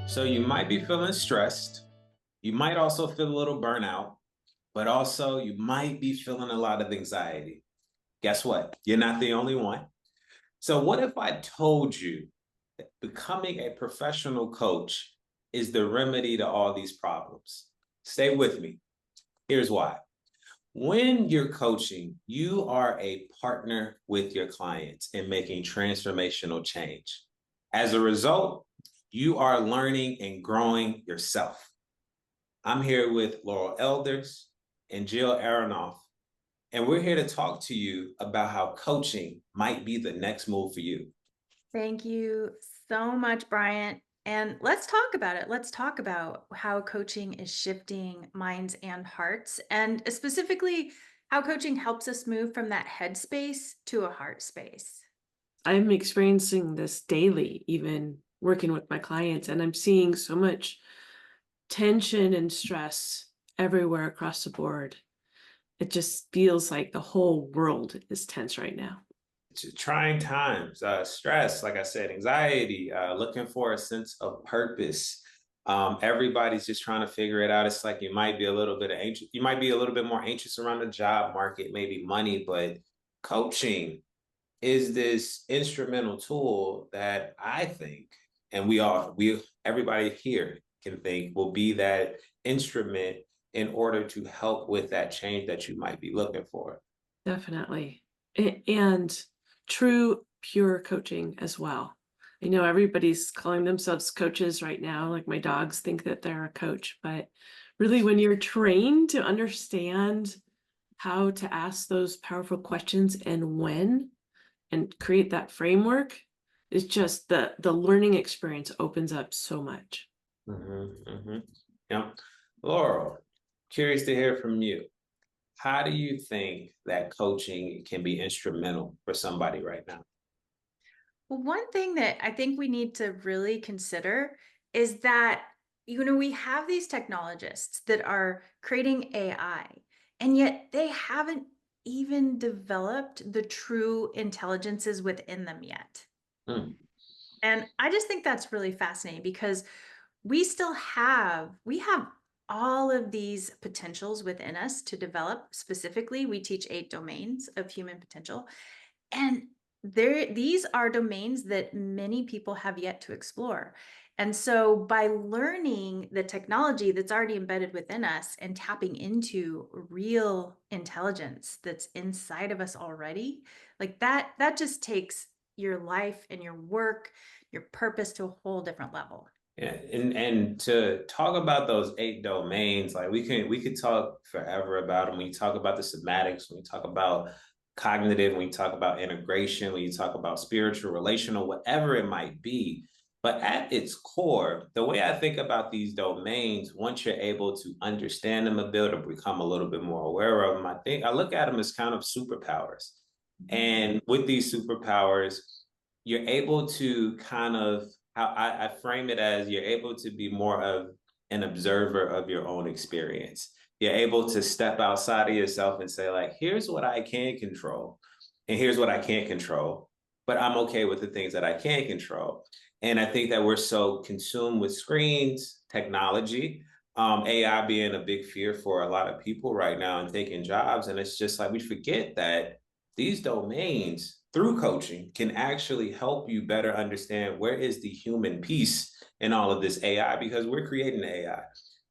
So you might be feeling stressed. You might also feel a little burnout, but also you might be feeling a lot of anxiety. Guess what? You're not the only one. So, what if I told you that becoming a professional coach is the remedy to all these problems? Stay with me. Here's why. When you're coaching, you are a partner with your clients in making transformational change. As a result, you are learning and growing yourself. I'm here with Laurel Elders and Jill Aronoff, and we're here to talk to you about how coaching might be the next move for you. Thank you so much, Bryant. And let's talk about it. Let's talk about how coaching is shifting minds and hearts, and specifically how coaching helps us move from that head space to a heart space. I'm experiencing this daily, even working with my clients, and I'm seeing so much tension and stress everywhere across the board. It just feels like the whole world is tense right now. It's trying times, stress, like I said, anxiety, looking for a sense of purpose. Everybody's just trying to figure it out. It's like you might be a little bit anxious. You might be a little bit more anxious around the job market, maybe money, but coaching is this instrumental tool that I think, and everybody here can think will be that instrument in order to help with that change that you might be looking for. Definitely. And true, pure coaching as well. I know everybody's calling themselves coaches right now. Like my dogs think that they're a coach, but really, when you're trained to understand how to ask those powerful questions and when, and create that framework, it's just the learning experience opens up so much. Mm-hmm. Yeah. Laurel, curious to hear from you. How do you think that coaching can be instrumental for somebody right now? Well, one thing that I think we need to really consider is that, we have these technologists that are creating AI, and yet they haven't even developed the true intelligences within them yet. Mm. And I just think that's really fascinating because we have all of these potentials within us to develop. Specifically, we teach 8 domains of human potential, and these are domains that many people have yet to explore. And so by learning the technology that's already embedded within us and tapping into real intelligence that's inside of us already, like that just takes your life and your work, your purpose to a whole different level. Yeah, and to talk about those 8 domains, like we could talk forever about them. When you talk about the somatics, when you talk about cognitive, when you talk about integration, when you talk about spiritual, relational, whatever it might be. But at its core, the way I think about these domains, once you're able to understand them a bit or become a little bit more aware of them, I look at them as kind of superpowers. And with these superpowers, you're able to kind of how I frame it as you're able to be more of an observer of your own experience. You're able to step outside of yourself and say, like, here's what I can control, and here's what I can't control. But I'm okay with the things that I can control. And I think that we're so consumed with screens, technology, AI being a big fear for a lot of people right now and taking jobs. And it's just like we forget that these domains through coaching can actually help you better understand where is the human piece in all of this AI because we're creating AI.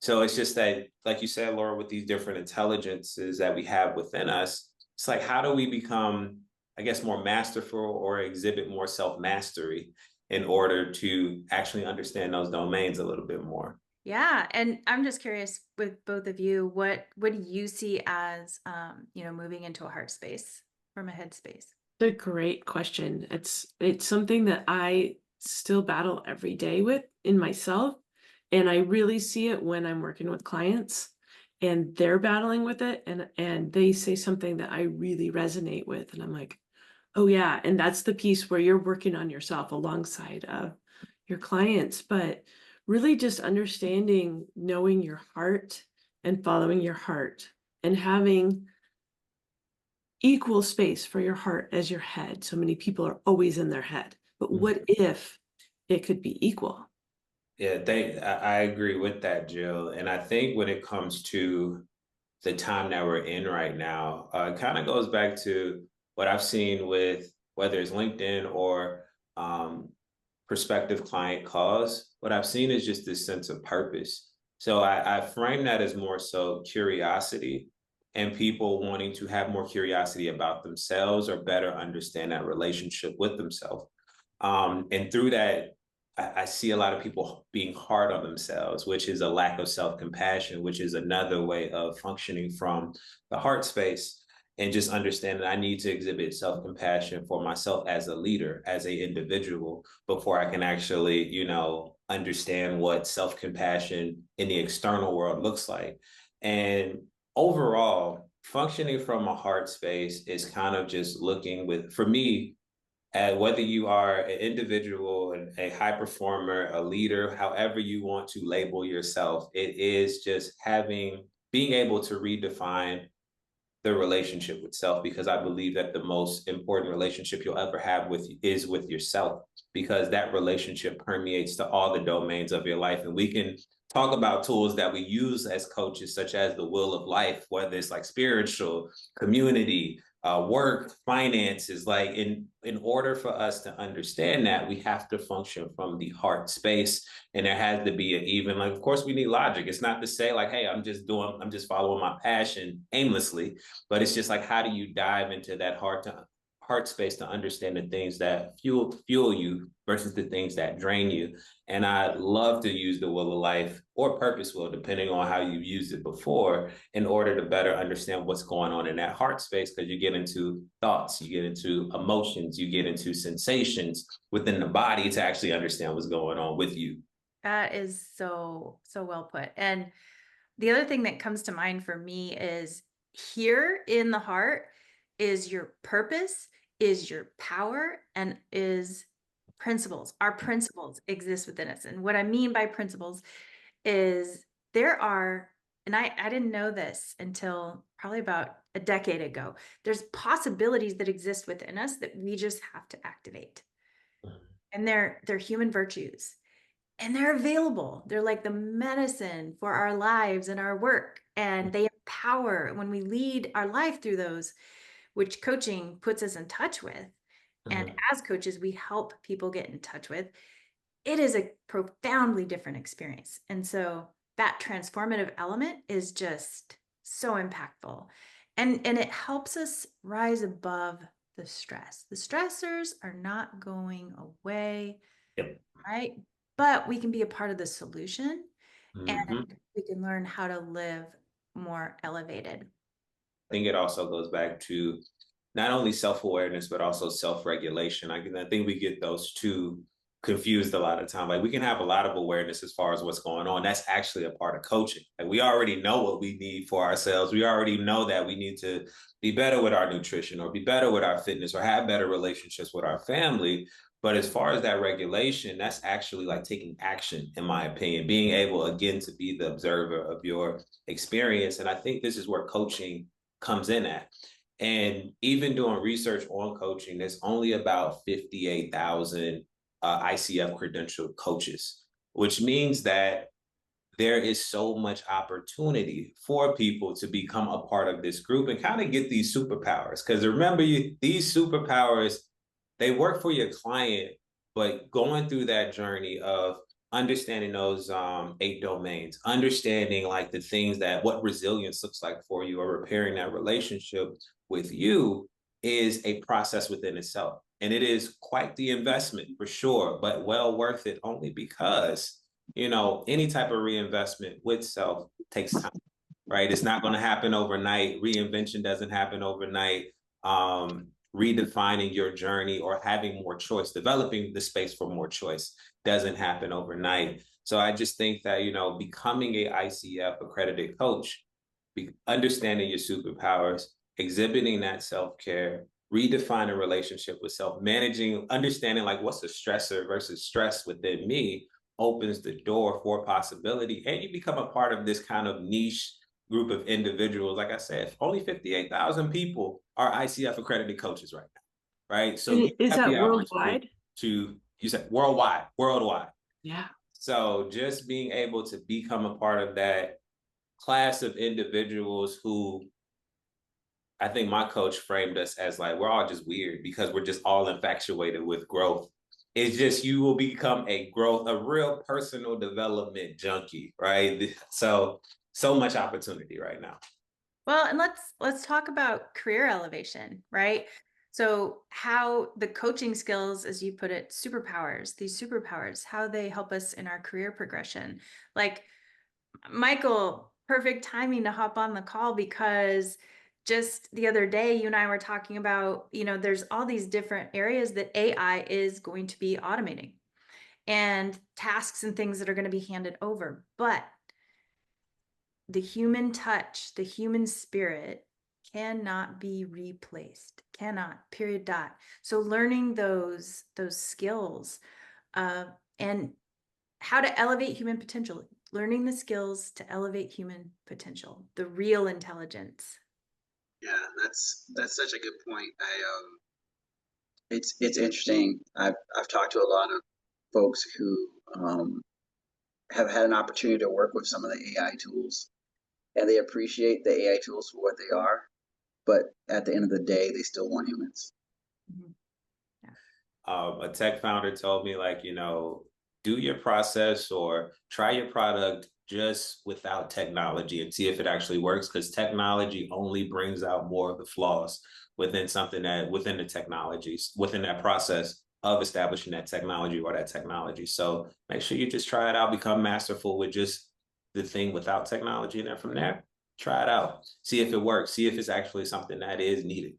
So it's just that, like you said, Laura, with these different intelligences that we have within us, it's like, how do we become, I guess, more masterful or exhibit more self mastery in order to actually understand those domains a little bit more? Yeah, and I'm just curious with both of you, what do you see as moving into a heart space from a head space? It's a great question. It's something that I still battle every day with in myself. And I really see it when I'm working with clients and they're battling with it and they say something that I really resonate with. And I'm like, oh yeah. And that's the piece where you're working on yourself alongside of your clients, but really just understanding, knowing your heart and following your heart and having equal space for your heart as your head. So many people are always in their head. But what if it could be equal? Yeah, I agree with that, Jill. And I think when it comes to the time that we're in right now, it kind of goes back to what I've seen with whether it's LinkedIn or um, prospective client calls. What I've seen is just this sense of purpose. So I frame that as more so curiosity and people wanting to have more curiosity about themselves or better understand that relationship with themselves. And through that, I see a lot of people being hard on themselves, which is a lack of self-compassion, which is another way of functioning from the heart space and just understanding I need to exhibit self-compassion for myself as a leader, as a individual, before I can actually, understand what self-compassion in the external world looks like. And overall, functioning from a heart space is kind of just looking with, for me, whether you are an individual, a high performer, a leader, however you want to label yourself, it is just being able to redefine the relationship with self, because I believe that the most important relationship you'll ever have is with yourself, because that relationship permeates to all the domains of your life. And we can talk about tools that we use as coaches, such as the wheel of life, whether it's like spiritual, community, work, finances. Like in order for us to understand that, we have to function from the heart space, and there has to be an even, like, of course we need logic. It's not to say like, hey, I'm just following my passion aimlessly, but it's just like, how do you dive into that heart space to understand the things that fuel you versus the things that drain you. And I love to use the wheel of life or purpose wheel, depending on how you've used it before, in order to better understand what's going on in that heart space, because you get into thoughts, you get into emotions, you get into sensations within the body to actually understand what's going on with you. That is so, so well put. And the other thing that comes to mind for me is here in the heart is your purpose, is your power, and is principles. Our principles exist within us. And what I mean by principles is there are, and I didn't know this until probably about a decade ago, there's possibilities that exist within us that we just have to activate. And they're human virtues, and they're available. They're like the medicine for our lives and our work. And they empower when we lead our life through those, which coaching puts us in touch with. And Mhm. as coaches, we help people get in touch with. It is a profoundly different experience. And so that transformative element is just so impactful. And it helps us rise above the stress. The stressors are not going away, Yep. right? But we can be a part of the solution, and Mhm. we can learn how to live more elevated. I think it also goes back to not only self-awareness, but also self-regulation. I think we get those two confused a lot of time. Like, we can have a lot of awareness as far as what's going on. That's actually a part of coaching. Like, we already know what we need for ourselves. We already know that we need to be better with our nutrition or be better with our fitness or have better relationships with our family. But as far as that regulation, that's actually like taking action, in my opinion, being able, again, to be the observer of your experience. And I think this is where coaching comes in at. And even doing research on coaching, there's only about 58,000 ICF credentialed coaches, which means that there is so much opportunity for people to become a part of this group and kind of get these superpowers. Because remember, these superpowers, they work for your client, but going through that journey of understanding those 8 domains, understanding like the things that what resilience looks like for you, or repairing that relationship with you, is a process within itself. And it is quite the investment for sure, but well worth it, only because any type of reinvestment with self takes time, right? It's not going to happen overnight. Reinvention doesn't happen overnight. Redefining your journey or having more choice, developing the space for more choice, doesn't happen overnight. So I just think that, becoming a ICF accredited coach, understanding your superpowers, exhibiting that self-care, redefining relationship with self, managing, understanding like what's a stressor versus stress within me, opens the door for possibility. And you become a part of this kind of niche group of individuals. Like I said, only 58,000 people are ICF accredited coaches right now, right? So And you is have the that opportunity worldwide? to, you said worldwide. Yeah. So just being able to become a part of that class of individuals who, I think my coach framed us as like, we're all just weird because we're just all infatuated with growth. It's just you will become a real personal development junkie, right? So much opportunity right now. Well, and let's talk about career elevation, right? So how the coaching skills, as you put it, these superpowers, how they help us in our career progression. Like Michael, perfect timing to hop on the call, because just the other day you and I were talking about, there's all these different areas that AI is going to be automating, and tasks and things that are going to be handed over. But the human touch, the human spirit cannot be replaced. Cannot, period, dot. So learning those skills, and how to elevate human potential, learning the skills to elevate human potential, the real intelligence. Yeah, that's such a good point. It's interesting. I've talked to a lot of folks who have had an opportunity to work with some of the AI tools, and they appreciate the AI tools for what they are, but at the end of the day, they still want humans. Mhm. A tech founder told me, like, do your process or try your product just without technology and see if it actually works, because technology only brings out more of the flaws within within the technologies, within that process of establishing that technology or that technology. So make sure you just try it out, become masterful with just the thing without technology, and then from there, try it out, see if it works, see if it's actually something that is needed.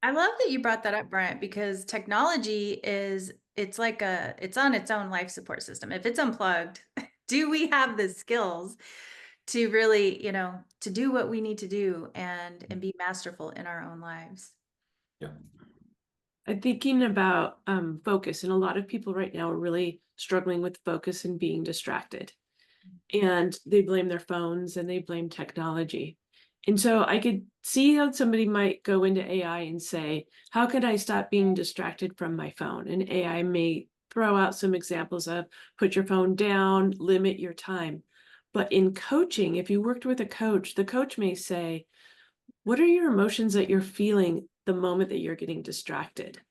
I love that you brought that up, Brent, because technology it's on its own life support system. If it's unplugged, do we have the skills to really, to do what we need to do and be masterful in our own lives? Yeah. I'm thinking about focus, and a lot of people right now are really struggling with focus and being distracted. And they blame their phones and they blame technology. And so I could see how somebody might go into AI and say, how could I stop being distracted from my phone? And AI may throw out some examples of put your phone down, limit your time. But in coaching, if you worked with a coach, the coach may say, what are your emotions that you're feeling the moment that you're getting distracted?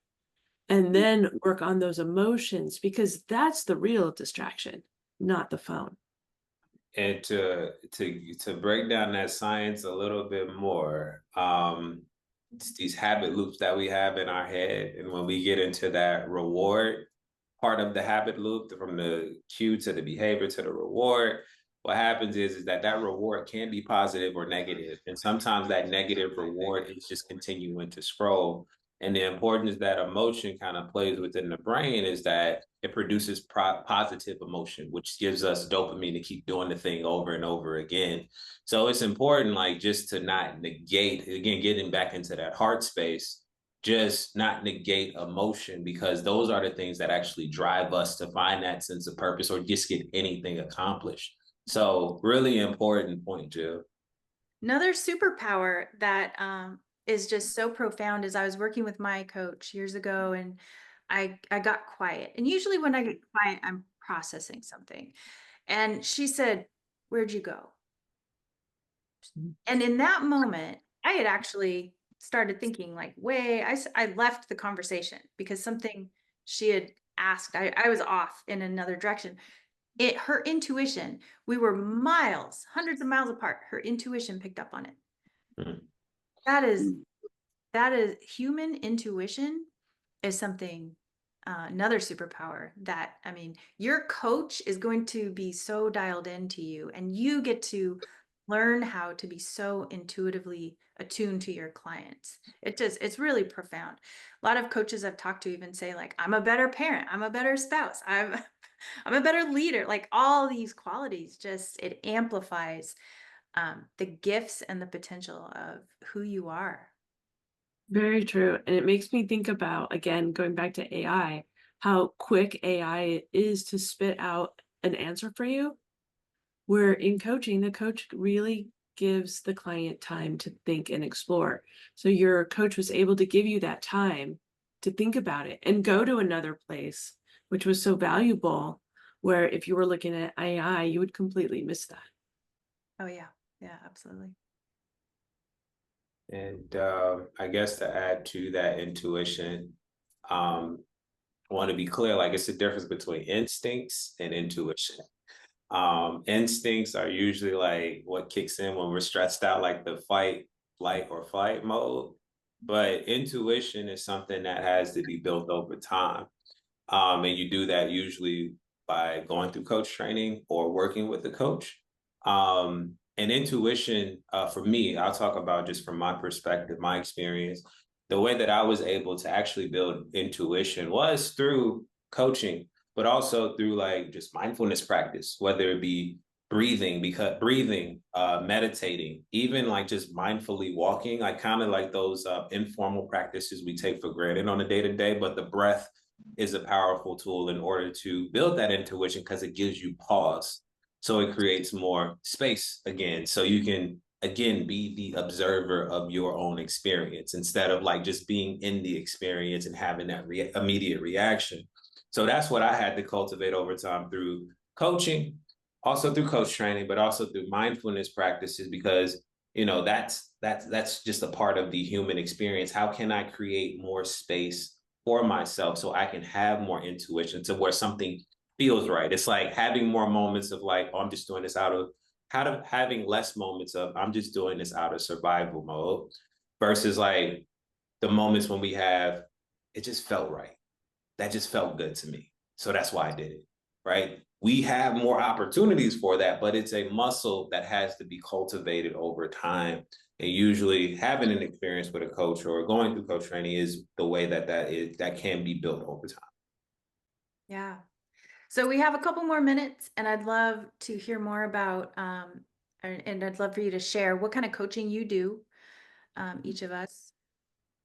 And then work on those emotions, because that's the real distraction, not the phone. And to break down that science a little bit more, it's these habit loops that we have in our head, and when we get into that reward part of the habit loop, from the cue to the behavior to the reward, what happens is that reward can be positive or negative, and sometimes that negative reward is just continuing to scroll. And the importance that emotion kind of plays within the brain is that it produces positive emotion, which gives us dopamine to keep doing the thing over and over again. So it's important, like, just to not negate, again, getting back into that heart space, just not negate emotion, because those are the things that actually drive us to find that sense of purpose or just get anything accomplished. So really important point, Jill. Another superpower that is just so profound is I was working with my coach years ago, and I got quiet. And usually when I get quiet, I'm processing something. And she said, "Where'd you go?" And in that moment, I had actually started thinking like, I left the conversation because something she had asked, I was off in another direction. Her intuition, we were miles, hundreds of miles apart. Her intuition picked up on it. Mhm. That is, that is human intuition is something, another superpower that, I mean, your coach is going to be so dialed into you, and you get to learn how to be so intuitively attuned to your clients. It's really profound. A lot of coaches I've talked to even say, like, I'm a better parent, I'm a better spouse, I'm a better leader. Like, all these qualities, just it amplifies the gifts and the potential of who you are. Very true. And it makes me think about, again, going back to AI, how quick AI is to spit out an answer for you. Where in coaching, the coach really gives the client time to think and explore. So your coach was able to give you that time to think about it and go to another place, which was so valuable, where if you were looking at AI, you would completely miss that. Oh yeah. Yeah, absolutely. And I guess to add to that intuition, I want to be clear, like it's the difference between instincts and intuition. Instincts are usually like what kicks in when we're stressed out, like the fight, flight, or flight mode. But intuition is something that has to be built over time. And you do that usually by going through coach training or working with a coach. And intuition, for me, I'll talk about just from my perspective, my experience. The way that I was able to actually build intuition was through coaching, but also through like just mindfulness practice, whether it be meditating, even like just mindfully walking, like kind of like those informal practices we take for granted on a day to day. But the breath is a powerful tool in order to build that intuition because it gives you pause. So it creates more space again. So you can, again, be the observer of your own experience instead of like just being in the experience and having that immediate reaction. So that's what I had to cultivate over time through coaching, also through coach training, but also through mindfulness practices, because that's just a part of the human experience. How can I create more space for myself so I can have more intuition to where something feels right? It's like having more moments of like, oh, I'm just doing this having less moments of I'm just doing this out of survival mode versus like the moments when we have, it just felt right. That just felt good to me. So that's why I did it, right? We have more opportunities for that, but it's a muscle that has to be cultivated over time. And usually having an experience with a coach or going through coach training is the way that can be built over time. Yeah. So we have a couple more minutes, and I'd love to hear more about, and I'd love for you to share what kind of coaching you do, each of us.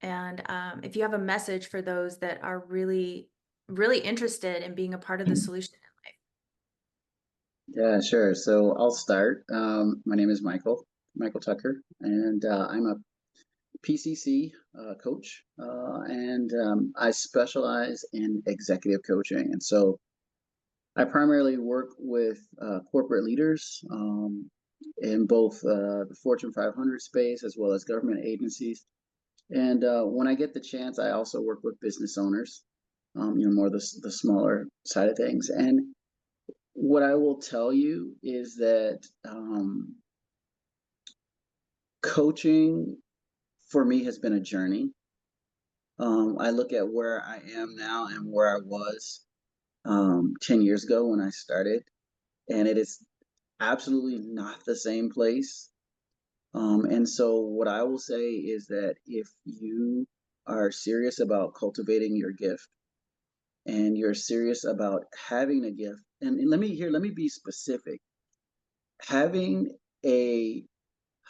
And if you have a message for those that are really, really interested in being a part of the solution in life. Yeah, sure. So I'll start. My name is Michael Tucker, and I'm a PCC coach, and I specialize in executive coaching. And so I primarily work with corporate leaders in both the Fortune 500 space as well as government agencies. And when I get the chance, I also work with business owners, more the smaller side of things. And what I will tell you is that coaching for me has been a journey. I look at where I am now and where I was 10 years ago when I started, and it is absolutely not the same place. And so, what I will say is that if you are serious about cultivating your gift and you're serious about having a gift, and let me be specific, having a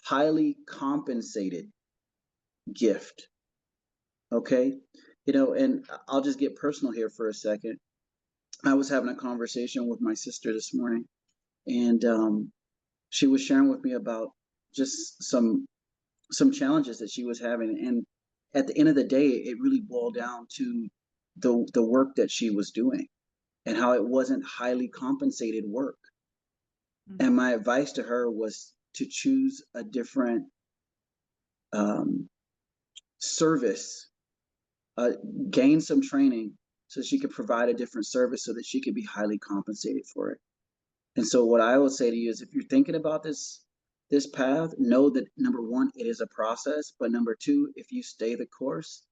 highly compensated gift. Okay. And I'll just get personal here for a second. I was having a conversation with my sister this morning, and she was sharing with me about just some challenges that she was having. And at the end of the day, it really boiled down to the work that she was doing and how it wasn't highly compensated work. And my advice to her was to choose a different um, service, gain some training so she could provide a different service so that she could be highly compensated for it. And so what I would say to you is if you're thinking about this path, know that number one, it is a process, but number two, if you stay the course,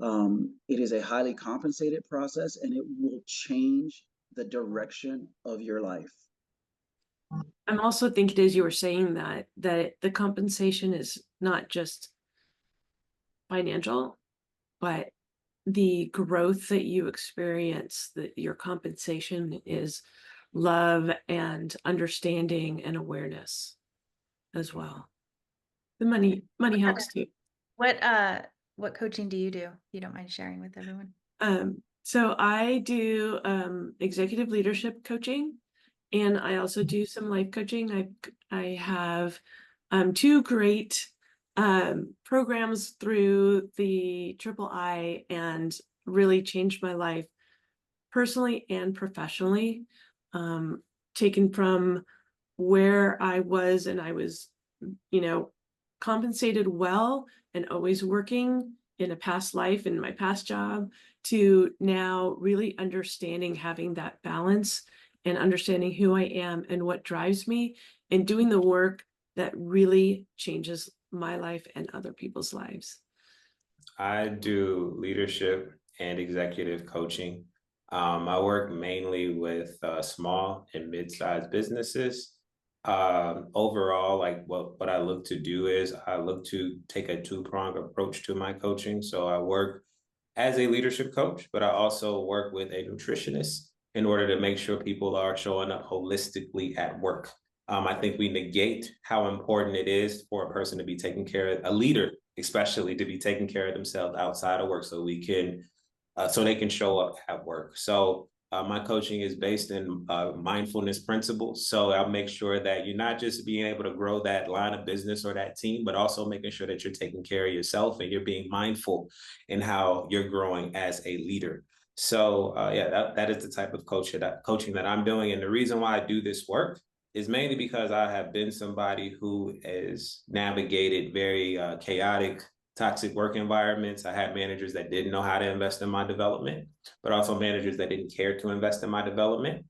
it is a highly compensated process and it will change the direction of your life. I'm also thinking as you were saying that the compensation is not just financial, but the growth that you experience, that your compensation is love and understanding and awareness as well. The money helps too. What coaching do you do? If you don't mind sharing with everyone. So I do executive leadership coaching, and I also do some life coaching. I have two great programs through the III and really changed my life personally and professionally. taken from where I was, and I was, compensated well and always working in a past life, in my past job, to now really understanding, having that balance and understanding who I am and what drives me, and doing the work that really changes my life and other people's lives. I do leadership and executive coaching. I work mainly with small and mid-sized businesses. Overall, like what I look to do is I look to take a two-pronged approach to my coaching. So I work as a leadership coach, but I also work with a nutritionist in order to make sure people are showing up holistically at work. I think we negate how important it is for a person to be taking care of, a leader especially, to be taking care of themselves outside of work, so we can so they can show up at work. So my coaching is based in mindfulness principles. So I'll make sure that you're not just being able to grow that line of business or that team, but also making sure that you're taking care of yourself and you're being mindful in how you're growing as a leader. So yeah, that is the type of coaching that I'm doing. And the reason why I do this work is mainly because I have been somebody who has navigated very chaotic, toxic work environments. I had managers that didn't know how to invest in my development, but also managers that didn't care to invest in my development.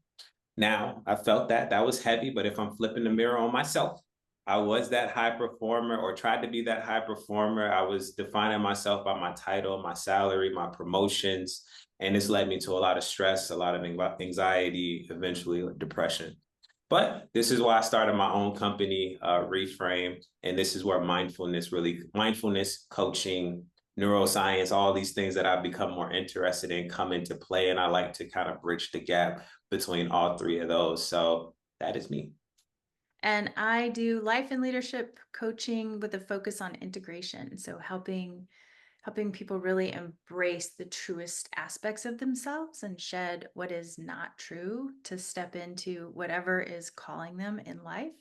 Now, I felt that was heavy, but if I'm flipping the mirror on myself, I was that high performer, or tried to be that high performer. I was defining myself by my title, my salary, my promotions, and this led me to a lot of stress, a lot of anxiety, eventually depression. But this is why I started my own company, Reframe, and this is where mindfulness coaching, neuroscience, all these things that I've become more interested in come into play, and I like to kind of bridge the gap between all three of those. So that is me. And I do life and leadership coaching with a focus on integration. So helping people really embrace the truest aspects of themselves and shed what is not true to step into whatever is calling them in life,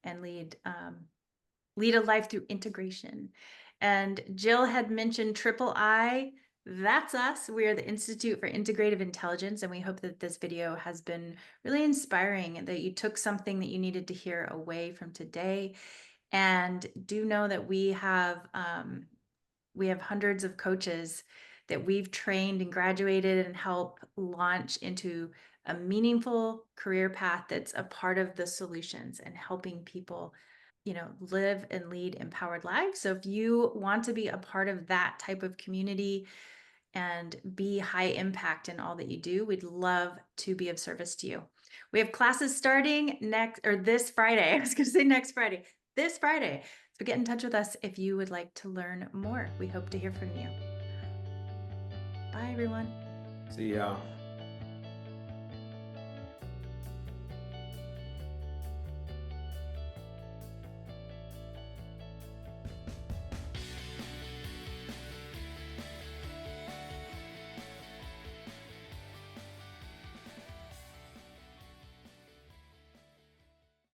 and lead a life through integration. And Jill had mentioned Triple I. That's us. We are the Institute for Integrative Intelligence, and we hope that this video has been really inspiring and that you took something that you needed to hear away from today. And do know that we have hundreds of coaches that we've trained and graduated and help launch into a meaningful career path that's a part of the solutions and helping people live and lead empowered lives. So if you want to be a part of that type of community and be high impact in all that you do, we'd love to be of service to you. We have classes starting this Friday. I was going to say next Friday, this Friday. So get in touch with us if you would like to learn more. We hope to hear from you. Bye, everyone. See y'all.